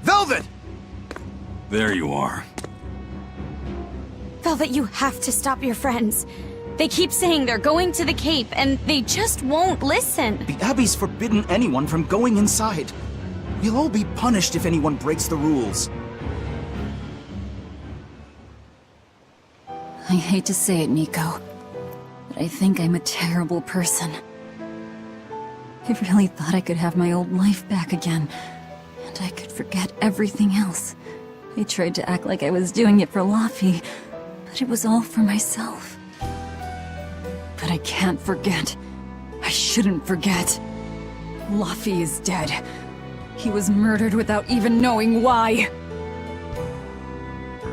Velvet! There you are. Velvet, you have to stop your friends. They keep saying they're going to the Cape, and they just won't listen. The Abbey's forbidden anyone from going inside. We'll all be punished if anyone breaks the rules. I hate to say it, Nico, but I think I'm a terrible person. I really thought I could have my old life back again, and I could forget everything else. I tried to act like I was doing it for Laffy, but it was all for myself. But I can't forget. I shouldn't forget. Laffy is dead. He was murdered without even knowing why.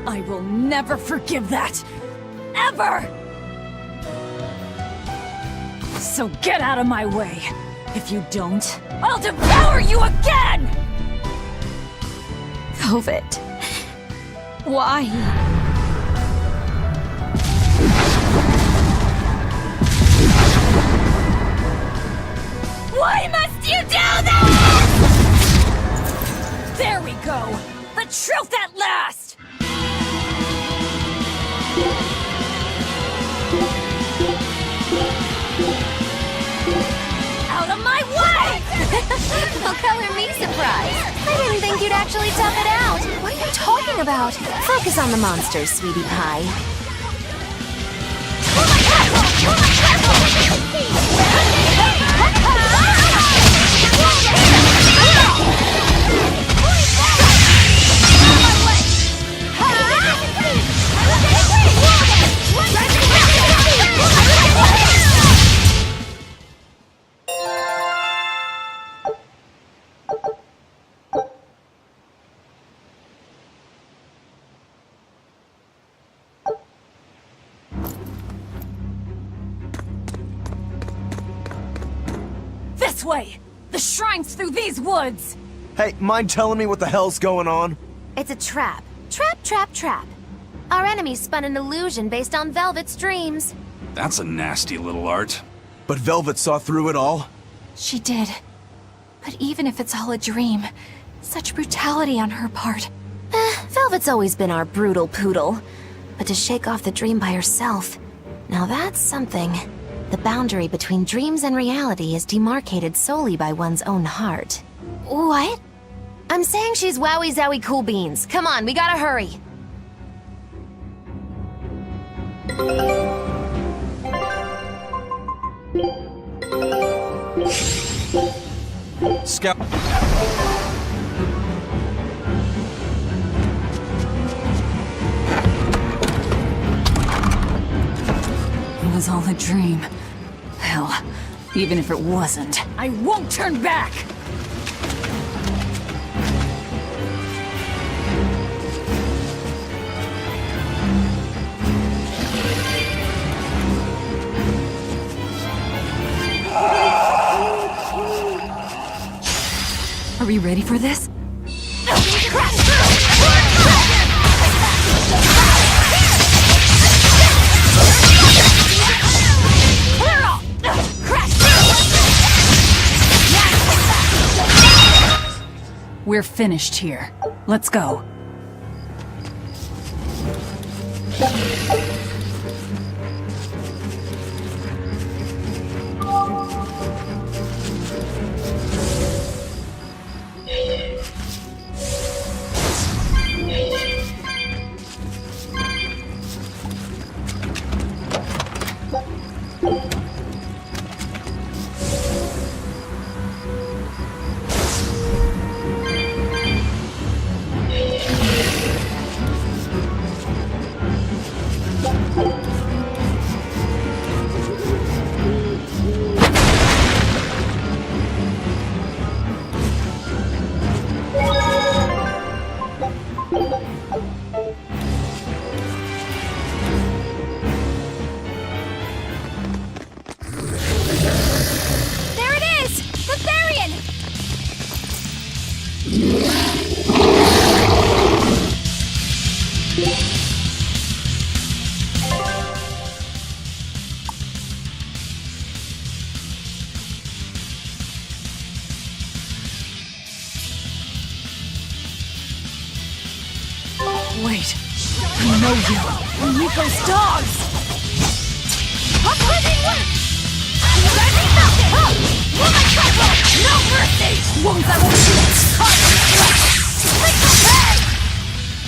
I will never forgive that. Ever! So get out of my way. If you don't, I'll devour you again! Velvet. Why? Why must you do this?! There we go! The truth at last! Out of my way! Well, color me surprised. I didn't think you'd actually tough it out. What are you talking about? Focus on the monsters, sweetie pie. This way! The shrine's through these woods! Hey, mind telling me what the hell's going on? It's a trap. Trap, trap, trap. Our enemy spun an illusion based on Velvet's dreams. That's a nasty little art. But Velvet saw through it all? She did. But even if it's all a dream, such brutality on her part. Velvet's always been our brutal poodle. But to shake off the dream by herself, now that's something. The boundary between dreams and reality is demarcated solely by one's own heart. What? I'm saying she's wowie zowie cool beans. Come on, we gotta hurry. Scout. It was all a dream. Hell, even if it wasn't, I won't turn back! Are we ready for this? We're finished here. Let's go. Wait, I know you. Nico's dogs! No mercy! Wounds I won't shoot!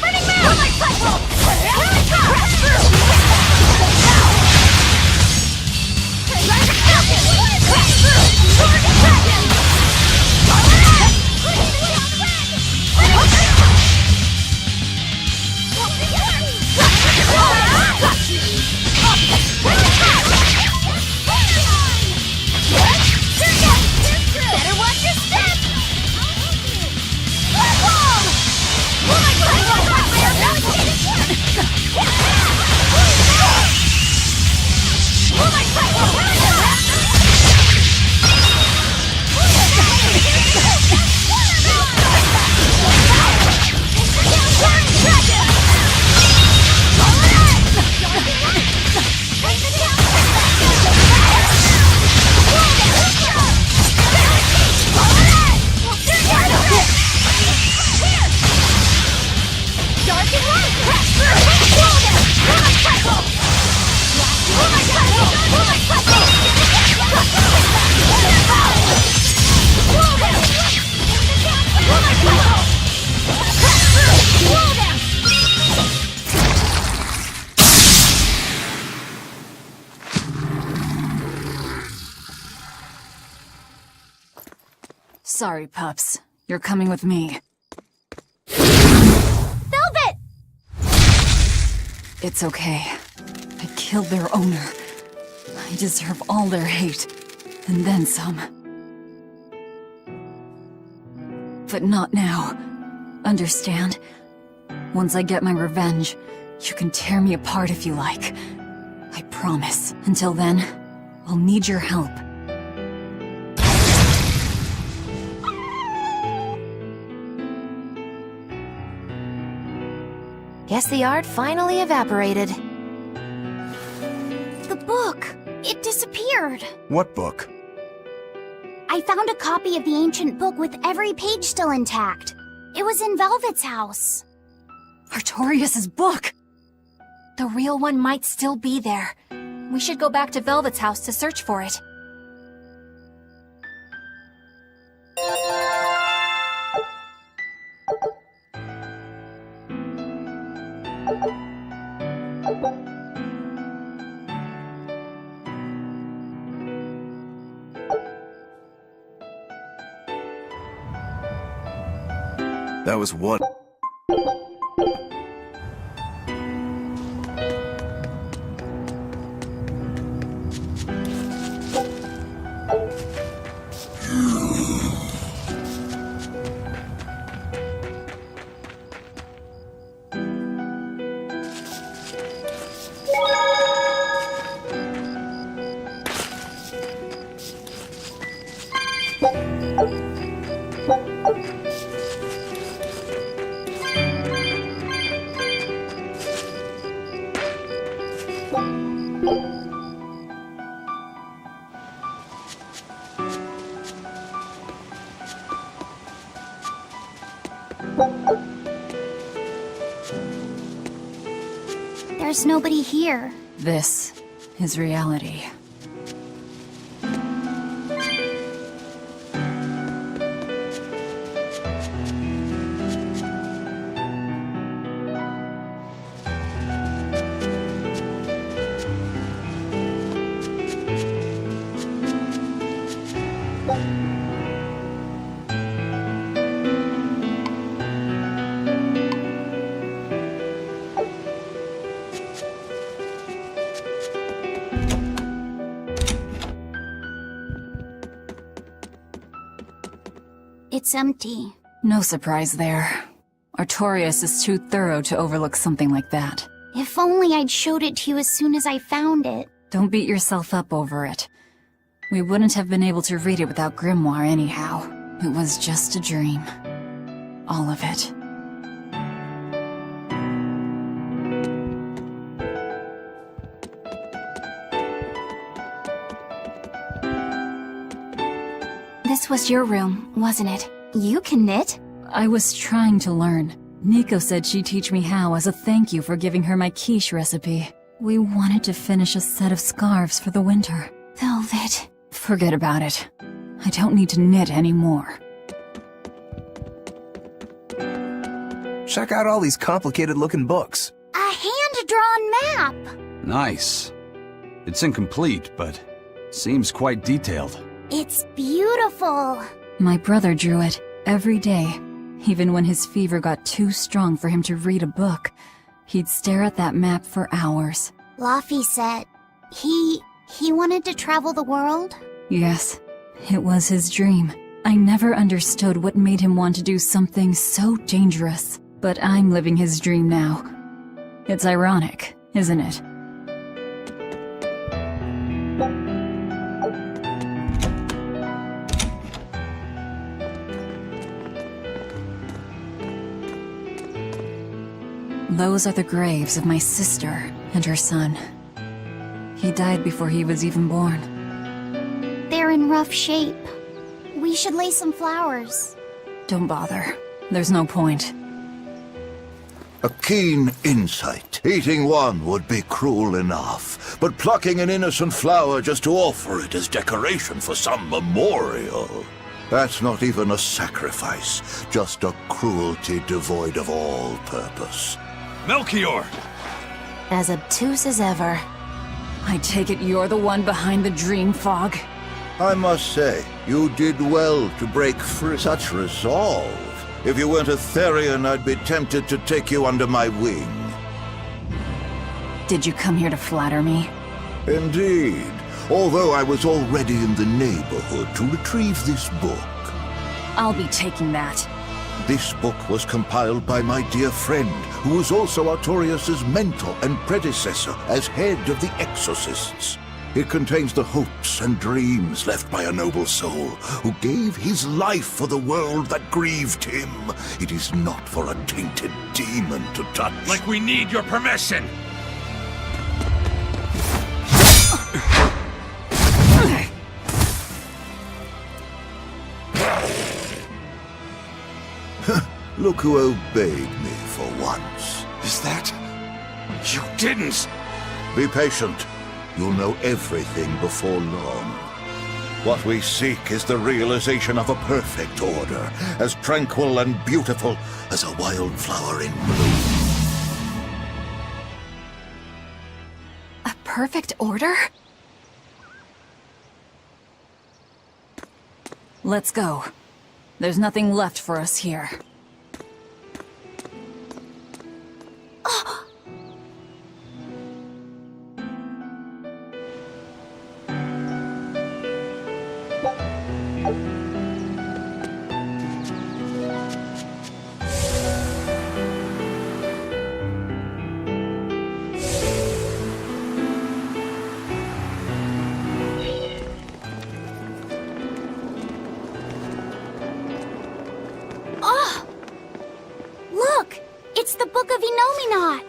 Running man! My cycle! Crash Better watch your step! Sorry, pups. You're coming with me. Velvet! It's okay. I killed their owner. I deserve all their hate. And then some. But not now. Understand? Once I get my revenge, you can tear me apart if you like. I promise. Until then, I'll need your help. Guess the art finally evaporated. The book! It disappeared! What book? I found a copy of the ancient book with every page still intact. It was in Velvet's house. Artorias' book! The real one might still be there. We should go back to Velvet's house to search for it. That was one. There's nobody here. This is reality. It's empty. No surprise there. Artorias is too thorough to overlook something like that. If only I'd showed it to you as soon as I found it. Don't beat yourself up over it. We wouldn't have been able to read it without Grimoire anyhow. It was just a dream. All of it. This was your room, wasn't it? You can knit? I was trying to learn. Nico said she'd teach me how as a thank you for giving her my quiche recipe. We wanted to finish a set of scarves for the winter. Velvet. Forget about it. I don't need to knit anymore. Check out all these complicated-looking books. A hand-drawn map! Nice. It's incomplete, but seems quite detailed. It's beautiful. My brother drew it every day. Even when his fever got too strong for him to read a book, he'd stare at that map for hours. Laffy said he wanted to travel the world? Yes, it was his dream. I never understood what made him want to do something so dangerous. But I'm living his dream now. It's ironic, isn't it? Those are the graves of my sister and her son. He died before he was even born. They're in rough shape. We should lay some flowers. Don't bother. There's no point. A keen insight. Eating one would be cruel enough, but plucking an innocent flower just to offer it as decoration for some memorial. That's not even a sacrifice, just a cruelty devoid of all purpose. Melchior! As obtuse as ever. I take it you're the one behind the dream fog? I must say, you did well to break free. Such resolve. If you weren't a Therian, I'd be tempted to take you under my wing. Did you come here to flatter me? Indeed, although I was already in the neighborhood to retrieve this book. I'll be taking that. This book was compiled by my dear friend, who was also Artorius's mentor and predecessor as head of the Exorcists. It contains the hopes and dreams left by a noble soul who gave his life for the world that grieved him. It is not for a tainted demon to touch. Like we need your permission! Look who obeyed me for once. Is that... You didn't! Be patient. You'll know everything before long. What we seek is the realization of a perfect order, as tranquil and beautiful as a wildflower in bloom. A perfect order? Let's go. There's nothing left for us here. Look! It's the Book of Enominat!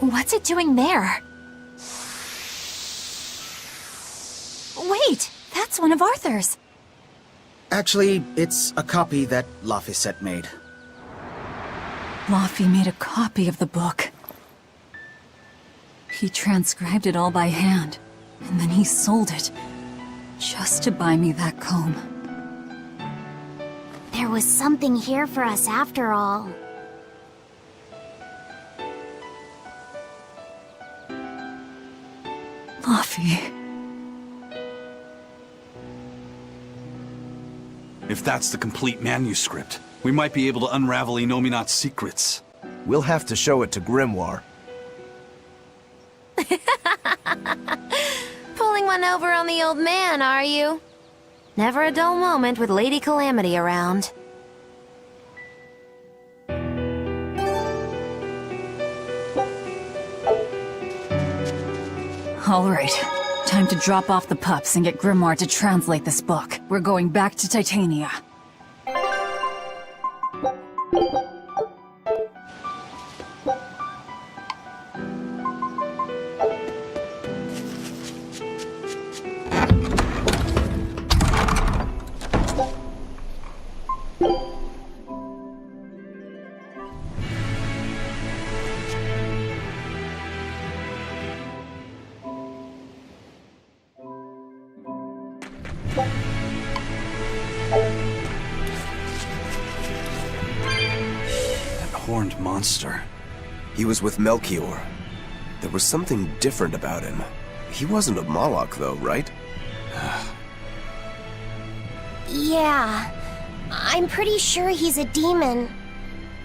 What's it doing there? Wait! That's one of Arthur's! Actually, it's a copy that Laphicet made. Laffy made a copy of the book. He transcribed it all by hand, and then he sold it, just to buy me that comb. There was something here for us after all. Laffy. If that's the complete manuscript, we might be able to unravel Enominat's secrets. We'll have to show it to Grimoire. Pulling one over on the old man, are you? Never a dull moment with Lady Calamity around. All right. Time to drop off the pups and get Grimoire to translate this book. We're going back to Titania. Horned monster. He was with Melchior. There was something different about him. He wasn't a Moloch, though, right? Yeah, I'm pretty sure he's a demon.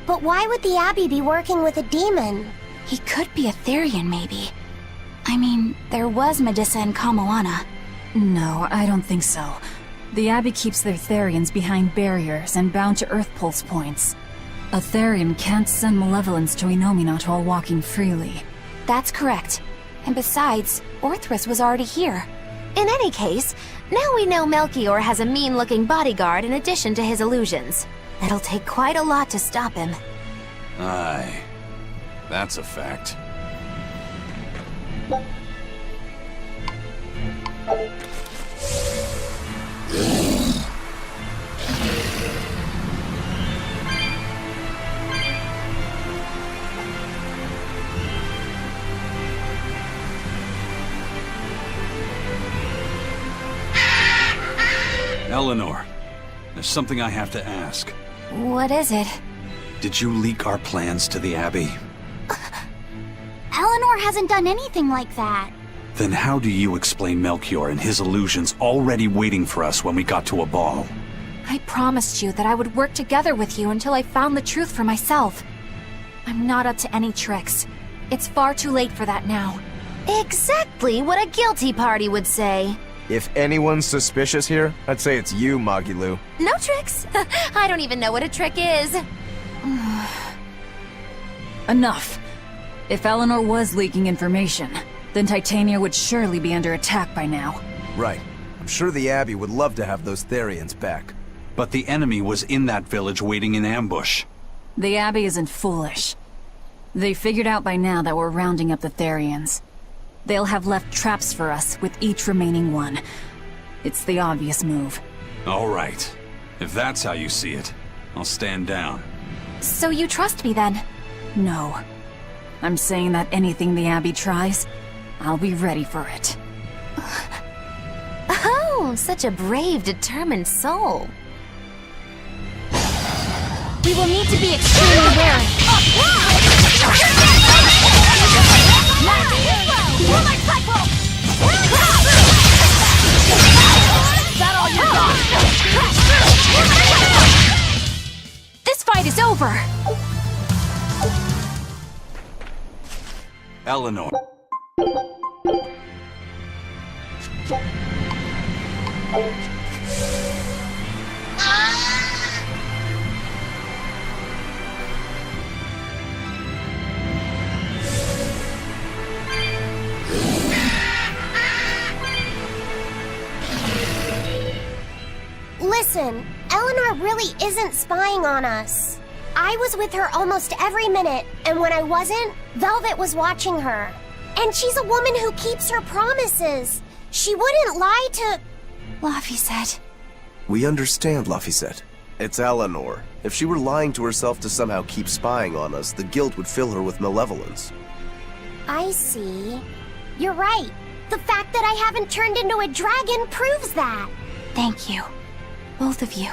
But why would the Abbey be working with a demon? He could be a Therian, maybe. I mean, there was Medusa and Kamoana. No, I don't think so. The Abbey keeps their Therians behind barriers and bound to Earth Pulse points. A Therian can't send malevolence to Inominat while walking freely. That's correct. And besides, Orthrus was already here. In any case, now we know Melchior has a mean-looking bodyguard in addition to his illusions. It'll take quite a lot to stop him. Aye. That's a fact. Eleanor, there's something I have to ask. What is it? Did you leak our plans to the Abbey? Eleanor hasn't done anything like that. Then how do you explain Melchior and his illusions already waiting for us when we got to a ball? I promised you that I would work together with you until I found the truth for myself. I'm not up to any tricks. It's far too late for that now. Exactly what a guilty party would say. If anyone's suspicious here, I'd say it's you, Magilu. No tricks. I don't even know what a trick is. Enough. If Eleanor was leaking information, then Titania would surely be under attack by now. Right. I'm sure the Abbey would love to have those Therians back. But the enemy was in that village waiting in ambush. The Abbey isn't foolish. They figured out by now that we're rounding up the Therians. They'll have left traps for us with each remaining one. It's the obvious move. All right. If that's how you see it, I'll stand down. So you trust me then? No. I'm saying that anything the Abbey tries, I'll be ready for it. Oh, such a brave, determined soul. We will need to be extremely wary. This fight is over! Eleanor. Listen, Eleanor really isn't spying on us. I was with her almost every minute, and when I wasn't, Velvet was watching her. And she's a woman who keeps her promises. She wouldn't lie to... Laphicet. We understand, Laphicet. It's Eleanor. If she were lying to herself to somehow keep spying on us, the guilt would fill her with malevolence. I see. You're right. The fact that I haven't turned into a dragon proves that. Thank you. Both of you.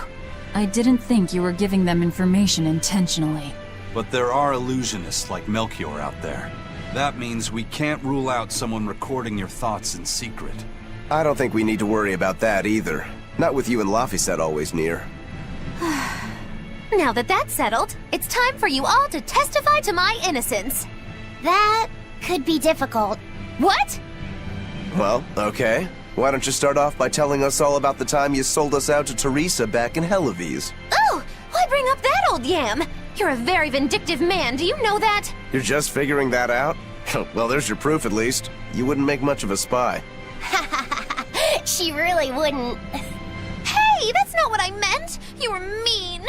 I didn't think you were giving them information intentionally. But there are illusionists like Melchior out there. That means we can't rule out someone recording your thoughts in secret. I don't think we need to worry about that either. Not with you and Laphicet always near. Now that that's settled, it's time for you all to testify to my innocence. That could be difficult. What? Well, okay. Why don't you start off by telling us all about the time you sold us out to Teresa back in Helives? Oh, why bring up that old yam? You're a very vindictive man, do you know that? You're just figuring that out? Well, there's your proof at least. You wouldn't make much of a spy. She really wouldn't. Hey, that's not what I meant! You were mean!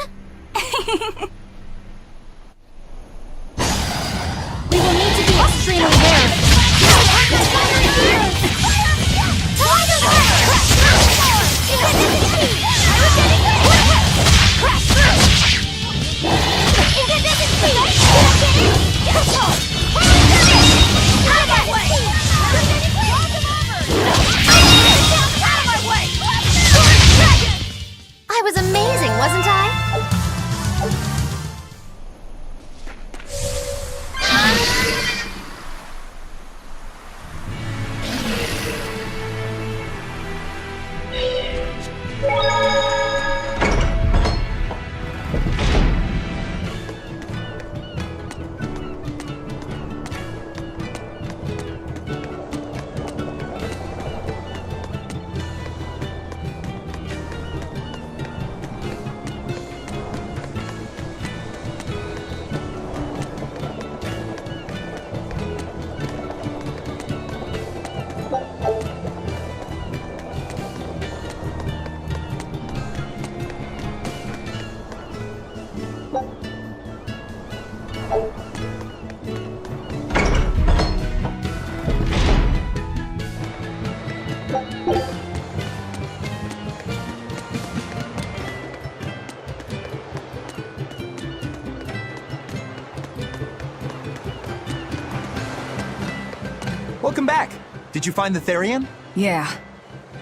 Welcome back. Did you find the Therian? Yeah.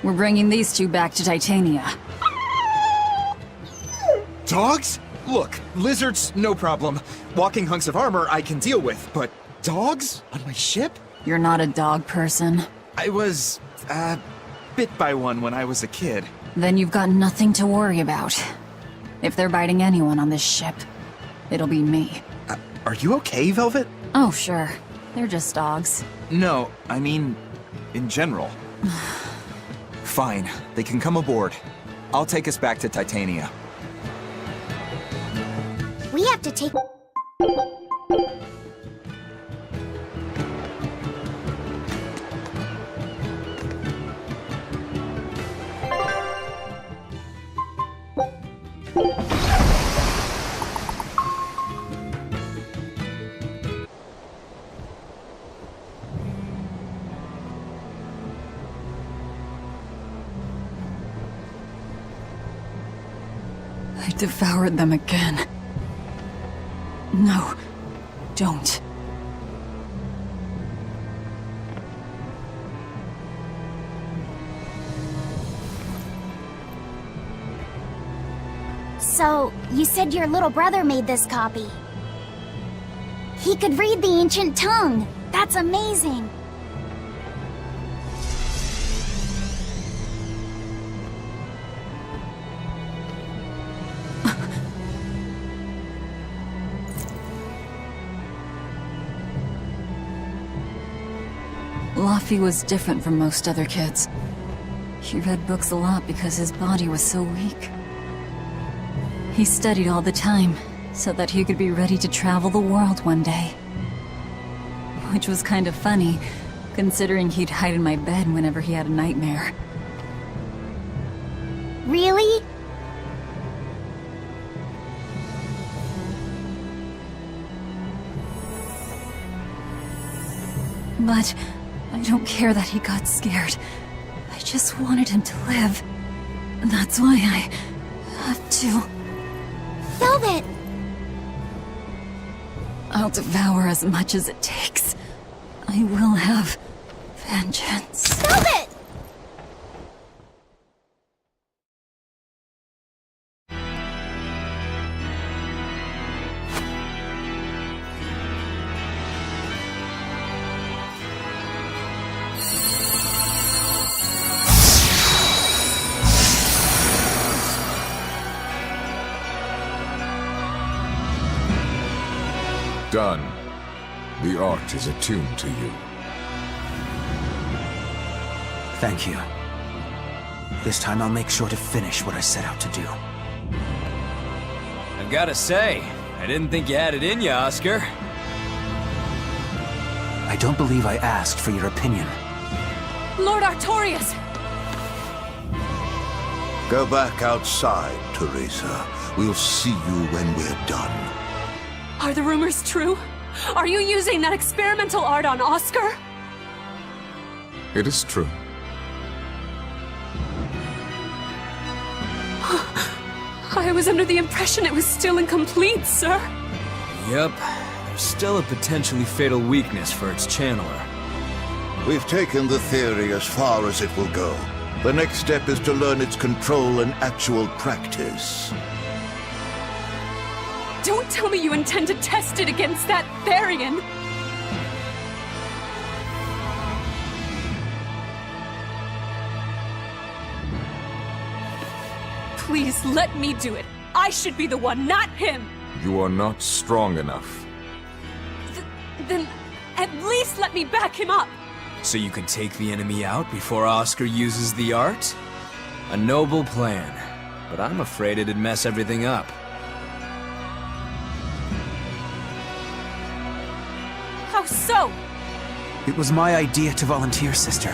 We're bringing these two back to Titania. Dogs? Look, lizards, no problem. Walking hunks of armor I can deal with, but dogs? On my ship? You're not a dog person. I was, bit by one when I was a kid. Then you've got nothing to worry about. If they're biting anyone on this ship, it'll be me. Are you okay, Velvet? Oh, sure. They're just dogs. No, I mean, in general. Fine, they can come aboard. I'll take us back to Titania. We have to take... I devoured them again. No, don't. So, you said your little brother made this copy. He could read the ancient tongue. That's amazing. Laffy was different from most other kids. He read books a lot because his body was so weak. He studied all the time, so that he could be ready to travel the world one day. Which was kind of funny, considering he'd hide in my bed whenever he had a nightmare. Really? But I don't care that he got scared. I just wanted him to live. That's why I have to. Velvet! I'll devour as much as it takes. I will have vengeance. Velvet! Done. The art is attuned to you. Thank you. This time I'll make sure to finish what I set out to do. I've gotta say, I didn't think you had it in you, Oscar. I don't believe I asked for your opinion. Lord Artorias! Go back outside, Teresa. We'll see you when we're done. Are the rumors true? Are you using that experimental art on Oscar? It is true. I was under the impression it was still incomplete, sir. Yep, there's still a potentially fatal weakness for its channeler. We've taken the theory as far as it will go. The next step is to learn its control and actual practice. Don't tell me you intend to test it against that Therian! Please, let me do it. I should be the one, not him! You are not strong enough. Then, at least let me back him up! So you can take the enemy out before Oscar uses the art? A noble plan, but I'm afraid it'd mess everything up. How so? It was my idea to volunteer, sister.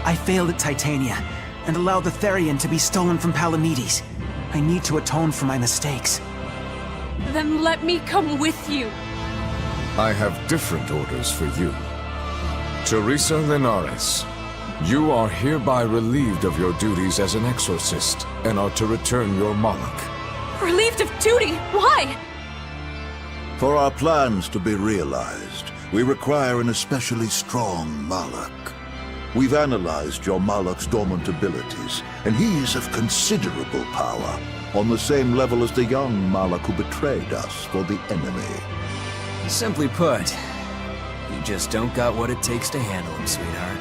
I failed at Titania, and allowed the Therian to be stolen from Palamedes. I need to atone for my mistakes. Then let me come with you. I have different orders for you. Teresa Linares, you are hereby relieved of your duties as an exorcist and are to return your Malak. Relieved of duty? Why? For our plans to be realized, we require an especially strong Malak. We've analyzed your Malak's dormant abilities, and he is of considerable power, on the same level as the young Malak who betrayed us for the enemy. Simply put, you just don't got what it takes to handle him, sweetheart.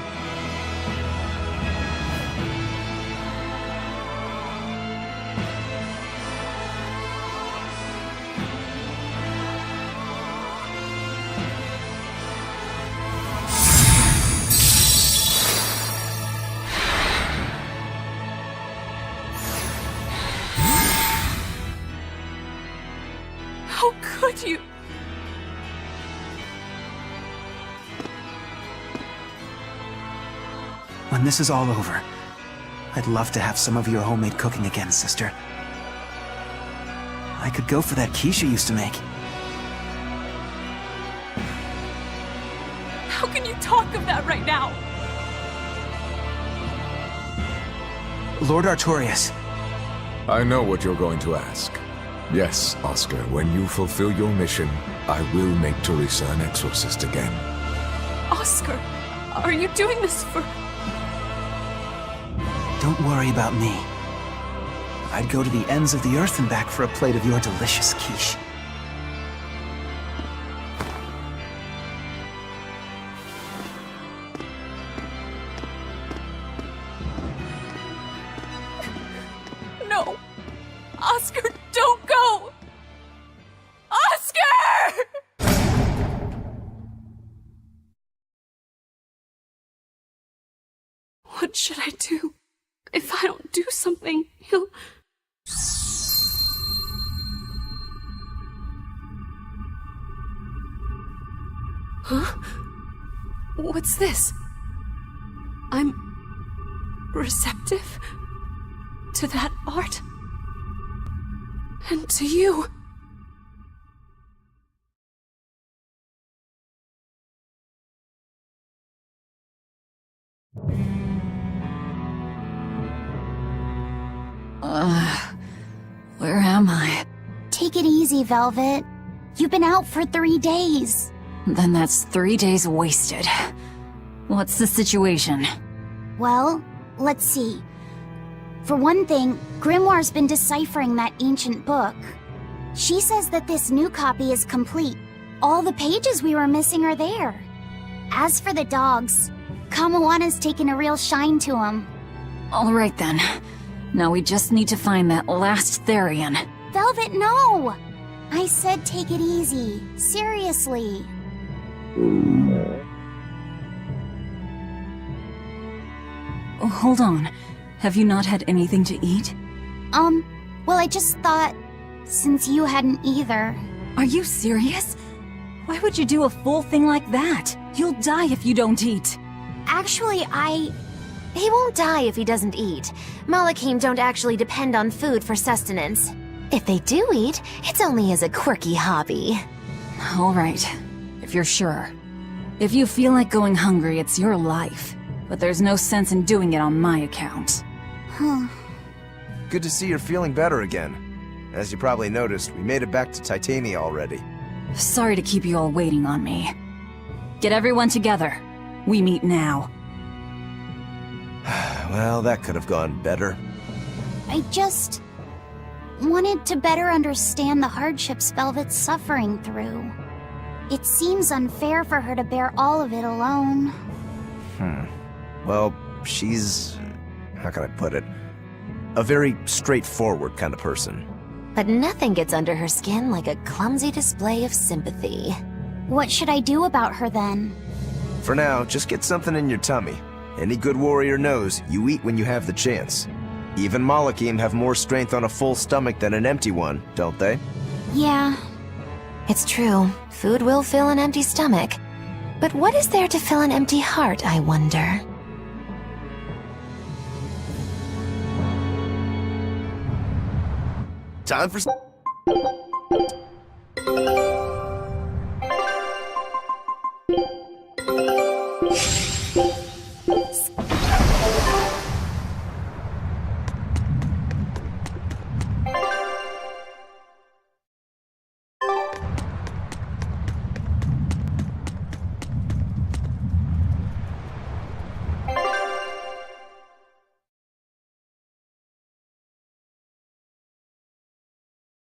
How could you? When this is all over, I'd love to have some of your homemade cooking again, sister. I could go for that quiche you used to make. How can you talk of that right now? Lord Artorias. I know what you're going to ask. Yes, Oscar, when you fulfill your mission, I will make Teresa an exorcist again. Oscar, are you doing this for... Don't worry about me. I'd go to the ends of the earth and back for a plate of your delicious quiche. No! Oscar, don't go! Oscar! What should I do? If I don't do something, he'll... Huh? What's this? I'm... receptive? To that art? And to you? Where am I? Take it easy, Velvet. You've been out for 3 days. Then that's 3 days wasted. What's the situation? Well, let's see. For one thing, Grimoire's been deciphering that ancient book. She says that this new copy is complete. All the pages we were missing are there. As for the dogs, Kamawana's taken a real shine to them. All right then. Now we just need to find that last Therian. Velvet, no! I said take it easy. Seriously. Oh, hold on. Have you not had anything to eat? Well, I just thought, since you hadn't either. Are you serious? Why would you do a full thing like that? You'll die if you don't eat. Actually, He won't die if he doesn't eat. Malachim don't actually depend on food for sustenance. If they do eat, it's only as a quirky hobby. All right, if you're sure. If you feel like going hungry, it's your life. But there's no sense in doing it on my account. Good to see you're feeling better again. As you probably noticed, we made it back to Titania already. Sorry to keep you all waiting on me. Get everyone together. We meet now. Well, that could have gone better. I just wanted to better understand the hardships Velvet's suffering through. It seems unfair for her to bear all of it alone. Well, she's... how can I put it? A very straightforward kind of person. But nothing gets under her skin like a clumsy display of sympathy. What should I do about her then? For now, just get something in your tummy. Any good warrior knows you eat when you have the chance. Even Malachim have more strength on a full stomach than an empty one, don't they? Yeah. It's true, food will fill an empty stomach. But what is there to fill an empty heart, I wonder? Time for... Bye.